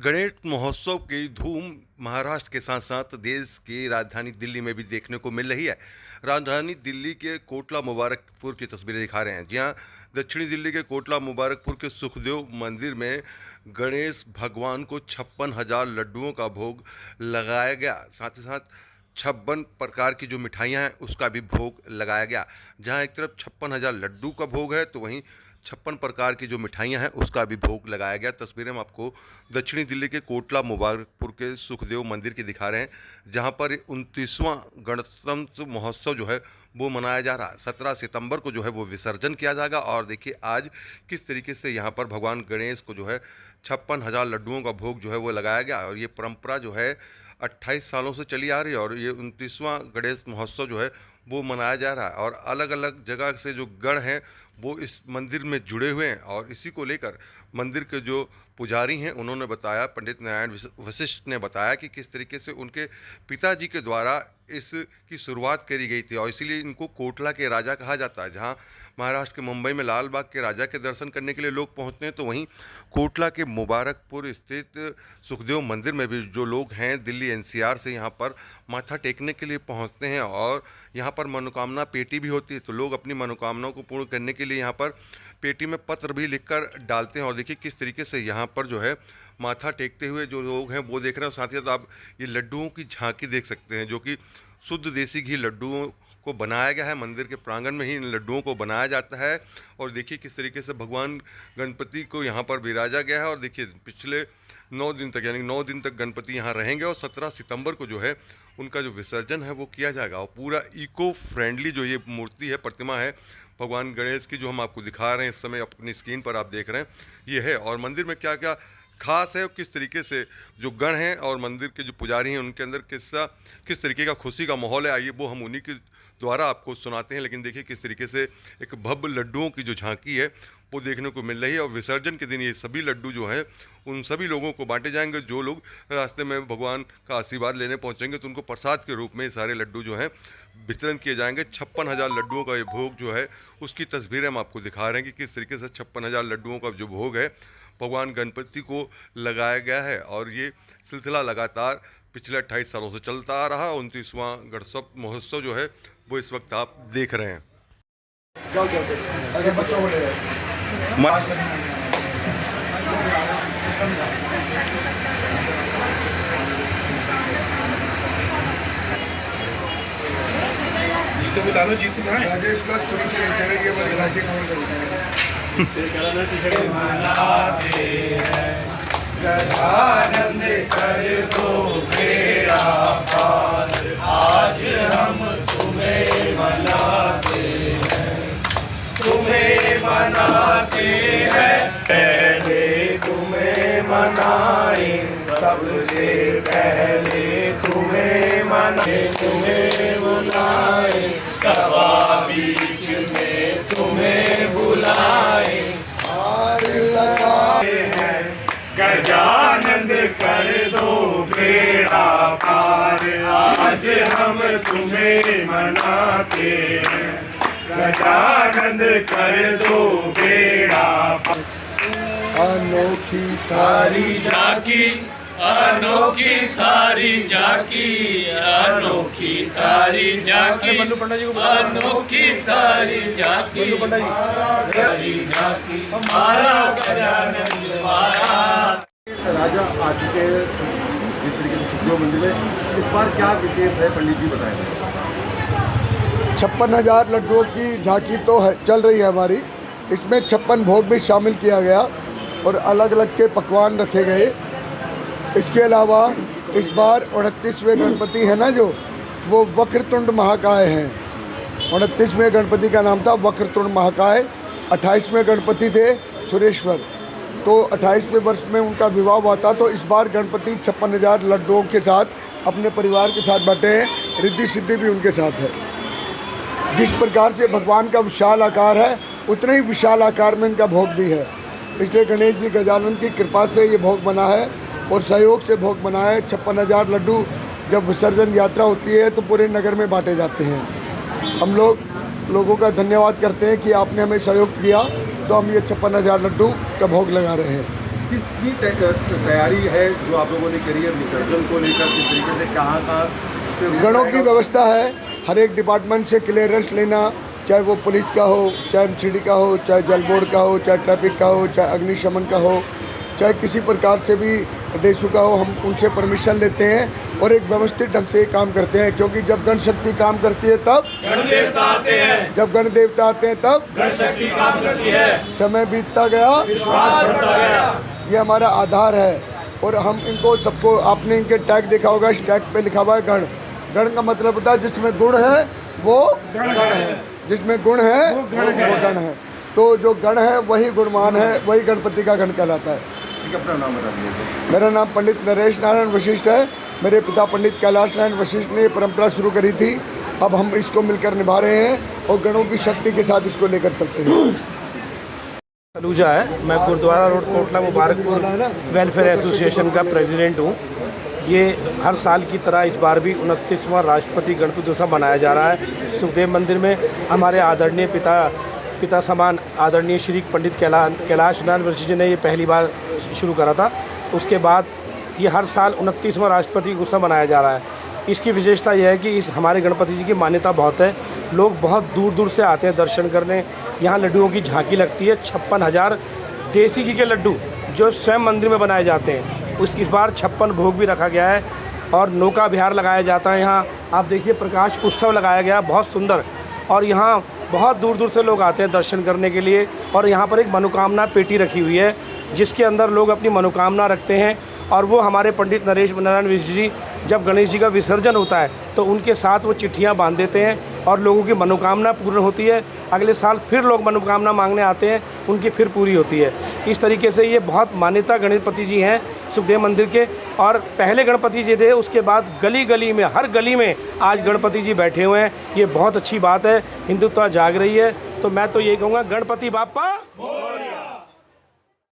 गणेश महोत्सव की धूम महाराष्ट्र के साथ साथ देश की राजधानी दिल्ली में भी देखने को मिल रही है। राजधानी दिल्ली के कोटला मुबारकपुर की तस्वीरें दिखा रहे हैं। जी हाँ, दक्षिणी दिल्ली के कोटला मुबारकपुर के सुखदेव मंदिर में गणेश भगवान को 56,000 लड्डुओं का भोग लगाया गया। साथ ही साथ 56 प्रकार की जो मिठाइयाँ हैं उसका भी भोग लगाया गया। जहाँ एक तरफ 56,000 लड्डू का भोग है तो वहीं 56 प्रकार की जो मिठाइयाँ हैं उसका भी भोग लगाया गया। तस्वीरें हम आपको दक्षिणी दिल्ली के कोटला मुबारकपुर के सुखदेव मंदिर की दिखा रहे हैं, जहाँ पर 29वां गणतंत्र महोत्सव जो है वो मनाया जा रहा है। 17 सितंबर को जो है वो विसर्जन किया जाएगा। और देखिए आज किस तरीके से यहाँ पर भगवान गणेश को जो है 56,000 लड्डुओं का भोग जो है वो लगाया गया। और ये परंपरा जो है 28 सालों से चली आ रही है और ये 29वां गणेश महोत्सव जो है वो मनाया जा रहा है। और अलग अलग जगह से जो गण हैं वो इस मंदिर में जुड़े हुए हैं। और इसी को लेकर मंदिर के जो पुजारी हैं उन्होंने बताया, पंडित नारायण वशिष्ठ ने बताया कि किस तरीके से उनके पिताजी के द्वारा इसकी शुरुआत करी गई थी और इसीलिए इनको कोटला के राजा कहा जाता है। जहां महाराष्ट्र के मुंबई में लाल बाग के राजा के दर्शन करने के लिए लोग पहुंचते हैं, तो वहीं कोटला के मुबारकपुर स्थित सुखदेव मंदिर में भी जो लोग हैं दिल्ली एनसीआर से यहाँ पर माथा टेकने के लिए पहुंचते हैं। और यहाँ पर मनोकामना पेटी भी होती है, तो लोग अपनी मनोकामनाओं को पूर्ण करने के लिए यहाँ पर पेटी में पत्र भी लिखकर डालते हैं। और देखिए किस तरीके से यहाँ पर जो है माथा टेकते हुए जो लोग हैं वो देख रहे हैं। साथ ही साथ आप ये लड्डुओं की झांकी देख सकते हैं, जो कि शुद्ध देसी घी लड्डुओं को बनाया गया है। मंदिर के प्रांगण में ही इन लड्डुओं को बनाया जाता है। और देखिए किस तरीके से भगवान गणपति को यहाँ पर विराजा गया है। और देखिए पिछले 9 दिन तक यानी 9 दिन तक गणपति यहाँ रहेंगे और 17 सितंबर को जो है उनका जो विसर्जन है वो किया जाएगा। और पूरा इको फ्रेंडली जो ये मूर्ति है, प्रतिमा है भगवान गणेश की, जो हम आपको दिखा रहे हैं इस समय अपनी स्क्रीन पर आप देख रहे हैं, ये है। और मंदिर में क्या क्या खास है और किस तरीके से जो गण हैं और मंदिर के जो पुजारी हैं उनके अंदर किस तरीके का खुशी का माहौल है, आइए वो हम उन्हीं के द्वारा आपको सुनाते हैं। लेकिन देखिए किस तरीके से एक भव्य लड्डुओं की जो झांकी है वो देखने को मिल रही है। और विसर्जन के दिन ये सभी लड्डू जो हैं उन सभी लोगों को बांटे जाएंगे। जो लोग रास्ते में भगवान का आशीर्वाद लेने पहुंचेंगे तो उनको प्रसाद के रूप में ये सारे लड्डू जो हैं वितरण किए जाएंगे। 56,000 लड्डुओं का ये भोग जो है उसकी तस्वीरें हम आपको दिखा रहे हैं कि किस तरीके से 56,000 लड्डुओं का जो भोग है भगवान गणपति को लगाया गया है। और ये सिलसिला लगातार पिछले 28 सालों से चलता आ रहा। 29वां गणतंत्र महोत्सव जो है वो इस वक्त आप देख रहे हैं। राजेश का शुरू से चले ये वाली राज्य कौन मनाते हैं गजानंद कर दो बेड़ा पार, आज हम तुम्हें मनाते हैं, तुम्हें मनाते हैं। पहले तुम्हें मनाए, सबसे पहले तुम्हें मनाए, तुम्हें बुलाए, सभा बीच में तुम्हें बुलाए। गजानंद कर दो बेड़ा पार, आज हम तुम्हें मनाते हैं, गजानंद कर दो बेड़ा पार। अनोखी थारी झांकी, अनोखी थारी झांकी, अनोखी थारी झांकी, अनोखी थारी झांकी, थारी झांकी हमारा गजानंद महाराज। राजा आ चुके हैं जिस तरीके से सुखदेव मंदिर में, इस बार क्या विशेष है पंडित जी बताएं। 56,000 लड्डुओं की झांकी तो है चल रही है हमारी, इसमें 56 भोग भी शामिल किया गया और अलग अलग के पकवान रखे गए। इसके अलावा इस बार 29वें गणपति है ना जो, वो वक्रतुंड महाकाय हैं। 29वें गणपति का नाम था वक्रतुंड महाकाय। 28वें गणपति थे सुरेश्वर, तो 28वें वर्ष में उनका विवाह हुआ था। तो इस बार गणपति 56,000 लड्डुओं के साथ अपने परिवार के साथ बैठे हैं। रिद्धि सिद्धि भी उनके साथ है। जिस प्रकार से भगवान का विशाल आकार है उतने ही विशाल आकार में इनका भोग भी है। इसलिए गणेश जी गजानन की कृपा से ये भोग बना है और सहयोग से भोग बना है। 56,000 लड्डू जब विसर्जन यात्रा होती है तो पूरे नगर में बांटे जाते हैं। हम लोगों का धन्यवाद करते हैं कि आपने हमें सहयोग किया, तो हम ये 56,000 लड्डू का भोग लगा रहे हैं। कितनी तैयारी है जो आप लोगों ने करी है विसर्जन को लेकर, किस तरीके से कहाँ से गणों की व्यवस्था है, हर एक डिपार्टमेंट से क्लियरेंस लेना, चाहे वो पुलिस का हो, चाहे एमसीडी का हो, चाहे जल बोर्ड का हो, चाहे ट्रैफिक का हो, चाहे अग्निशमन का हो, चाहे किसी प्रकार से भी देशों का हो, हम उनसे परमिशन लेते हैं और एक व्यवस्थित ढंग से काम करते हैं। क्योंकि जब गण शक्ति काम करती है तब गण देवता आते हैं, जब गण देवता आते हैं तब गण शक्ति काम करती है, समय बीतता गया, विश्वास बढ़ता गया। ये हमारा आधार है। और हम इनको सबको, आपने इनके टैग देखा होगा, इस टैग पे लिखा हुआ है गण। गण का मतलब होता है जिसमें गुण है वो गण है, जिसमें गुण है वो गण है। तो जो गण है वही गुणवान है, वही गणपति का गण कहलाता है। ठीक, अपना नाम बता दीजिए। मेरा नाम पंडित नरेश नारायण वशिष्ठ है। मेरे पिता पंडित कैलाश नारायण वशिष्ठ ने ये परंपरा शुरू करी थी। अब हम इसको मिलकर निभा रहे हैं और गणों की शक्ति के साथ इसको लेकर चलते हैं। सलूजा है, मैं Gurudwara road Kotla Mubarakpur welfare association का प्रेसिडेंट हूँ। ये हर साल की तरह इस बार भी 29वां राष्ट्रपति गणपति उत्सव मनाया जा रहा है। सुखदेव मंदिर में हमारे आदरणीय पिता समान आदरणीय श्री पंडित कैलाश नारायण वशिष्ठ जी ने ये पहली बार शुरू करा था। उसके बाद ये हर साल 29वां राष्ट्रपति उत्सव मनाया जा रहा है। इसकी विशेषता यह है कि इस हमारे गणपति जी की मान्यता बहुत है। लोग बहुत दूर दूर से आते हैं दर्शन करने। यहाँ लड्डुओं की झांकी लगती है, 56,000 देसी घी के लड्डू जो स्वयं मंदिर में बनाए जाते हैं। इस बार 56 भोग भी रखा गया है और नौका विहार लगाया जाता है। यहाँ आप देखिए प्रकाश उत्सव लगाया गया, बहुत सुंदर। और यहाँ बहुत दूर दूर से लोग आते हैं दर्शन करने के लिए। और यहाँ पर एक मनोकामना पेटी रखी हुई है जिसके अंदर लोग अपनी मनोकामना रखते हैं और वो हमारे पंडित नरेश नारायण वशिष्ठ जी जब गणेश जी का विसर्जन होता है तो उनके साथ वो चिट्ठियाँ बांध देते हैं और लोगों की मनोकामना पूर्ण होती है। अगले साल फिर लोग मनोकामना मांगने आते हैं, उनकी फिर पूरी होती है। इस तरीके से ये बहुत मान्यता गणपति जी हैं सुखदेव मंदिर के। और पहले गणपति जी थे, उसके बाद गली गली में, हर गली में आज गणपति जी बैठे हुए हैं। ये बहुत अच्छी बात है, हिंदुत्व जाग रही है। तो मैं तो ये कहूँगा गणपति बाप्पा